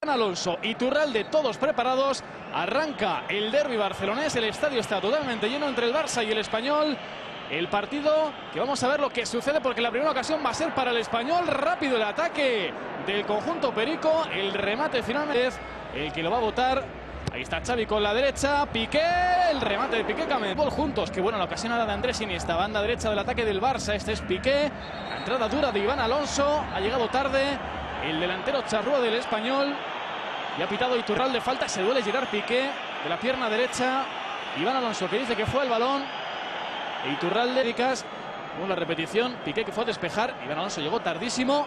Alonso, Iturralde, todos preparados. Arranca el derbi barcelonés. El estadio está totalmente lleno entre el Barça y el Español. El partido que vamos a ver lo que sucede, porque la primera ocasión va a ser para el Español. Rápido el ataque del conjunto perico. El remate finalmente es el que lo va a botar. Ahí está Xavi con la derecha. Piqué, el remate de Piqué. Gol juntos. Que bueno, la ocasión era de Andrés Iniesta. Banda derecha del ataque del Barça. Este es Piqué. La entrada dura de Iván Alonso. Ha llegado tarde el delantero charrúa del Español. Y ha pitado Iturralde falta. Se duele Gerard Piqué de la pierna derecha. Iván Alonso que dice que fue el balón. E Iturralde, con la repetición. Piqué que fue a despejar. Iván Alonso llegó tardísimo.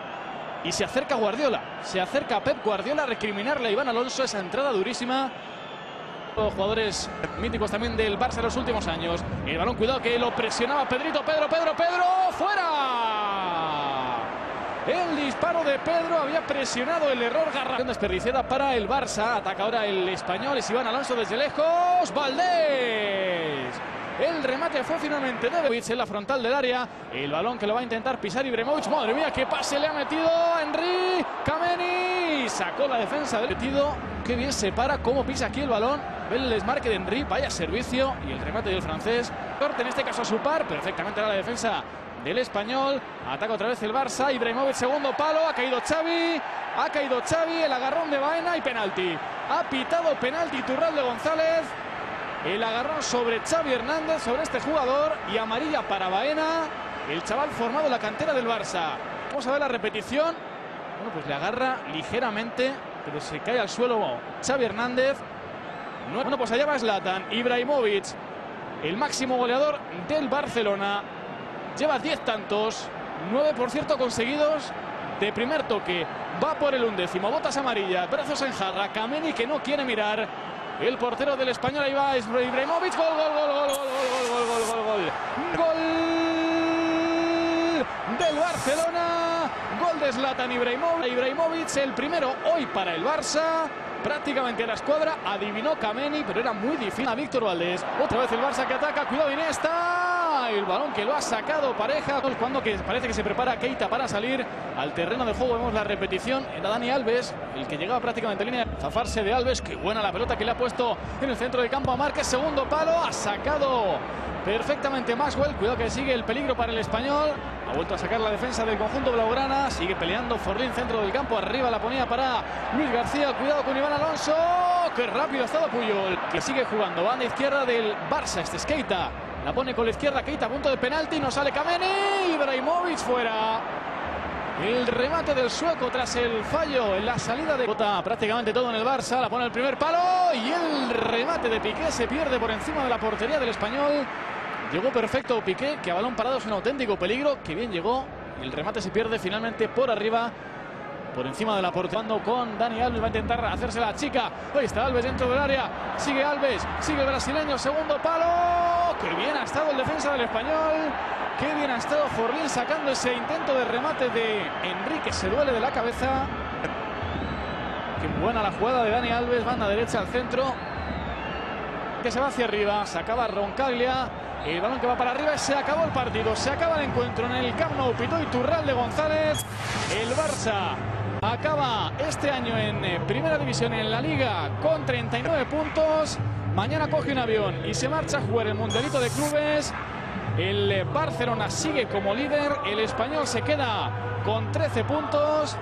Y se acerca Guardiola. Se acerca Pep Guardiola a recriminarle a Iván Alonso esa entrada durísima. Los jugadores míticos también del Barça en los últimos años. El balón, cuidado que lo presionaba Pedrito. Pedro. ¡Fuera! El disparo de Pedro había presionado el error. Garra desperdiciada para el Barça. Ataca ahora el Español. Es Iván Alonso desde lejos. ¡Valdés! El remate fue finalmente de Ibrahimovic en la frontal del área. El balón que lo va a intentar pisar Ibrahimovic. Madre mía, qué pase le ha metido Henry. Kameni sacó la defensa del metido. Qué bien se para, cómo pisa aquí el balón. Ve el desmarque de Henry. Vaya servicio. Y el remate del francés. Corte en este caso a su par. Perfectamente a la defensa del Español. Ataca otra vez el Barça. Ibrahimovic, segundo palo. Ha caído Xavi. El agarrón de Baena y penalti. Ha pitado penalti Iturralde González. El agarrón sobre Xavi Hernández, sobre este jugador, y amarilla para Baena, el chaval formado en la cantera del Barça. Vamos a ver la repetición. Bueno, pues le agarra ligeramente, pero se cae al suelo Xavi Hernández. Bueno, pues allá va Zlatan. Ibrahimovic, el máximo goleador del Barcelona. Lleva 10 tantos, 9 por cierto conseguidos de primer toque. Va por el 11º, botas amarillas, brazos en jarra. Kameni que no quiere mirar. El portero del Español, ahí va Ibrahimovic. Gol del Barcelona. Gol de Zlatan Ibrahimovic, el primero hoy para el Barça. Prácticamente la escuadra adivinó Kameni, pero era muy difícil. A Víctor Valdés. Otra vez el Barça que ataca. Cuidado Iniesta. El balón que lo ha sacado Pareja. Cuando que parece que se prepara Keita para salir al terreno de juego. Vemos la repetición. Era Dani Alves, el que llegaba prácticamente en línea. Zafarse de Alves. Qué buena la pelota que le ha puesto en el centro del campo a Márquez. Segundo palo. Ha sacado perfectamente Maxwell. Cuidado que sigue el peligro para el Español. Ha vuelto a sacar la defensa del conjunto blaugrana. Sigue peleando Forlín, centro del campo. Arriba la ponía para Luis García. Cuidado con Iván Alonso. Qué rápido ha estado Puyol, que sigue jugando. Banda izquierda del Barça. Este es Keita. La pone con la izquierda Keita a punto de penalti. No sale Kameni. Ibrahimovic fuera. El remate del sueco tras el fallo en la salida de... Bota prácticamente todo en el Barça. La pone el primer palo. Y el remate de Piqué se pierde por encima de la portería del Español. Llegó perfecto Piqué, que a balón parado es un auténtico peligro. Que bien llegó. El remate se pierde finalmente por arriba, por encima de la portería. Con Dani Alves, va a intentar hacerse la chica. Ahí está Alves dentro del área. Sigue Alves, sigue el brasileño. Segundo palo. Qué bien ha estado el defensa del Español. Qué bien ha estado Forlín sacando ese intento de remate de Enrique. Se duele de la cabeza. Qué buena la jugada de Dani Alves. Banda derecha al centro. Que se va hacia arriba. Sacaba Roncaglia. El balón que va para arriba y se acabó el partido. Se acaba el encuentro en el Camp Nou. Pitó Iturralde González. El Barça acaba este año en Primera División en la Liga con 39 puntos. Mañana coge un avión y se marcha a jugar el Mundialito de Clubes. El Barcelona sigue como líder. El Español se queda con 13 puntos.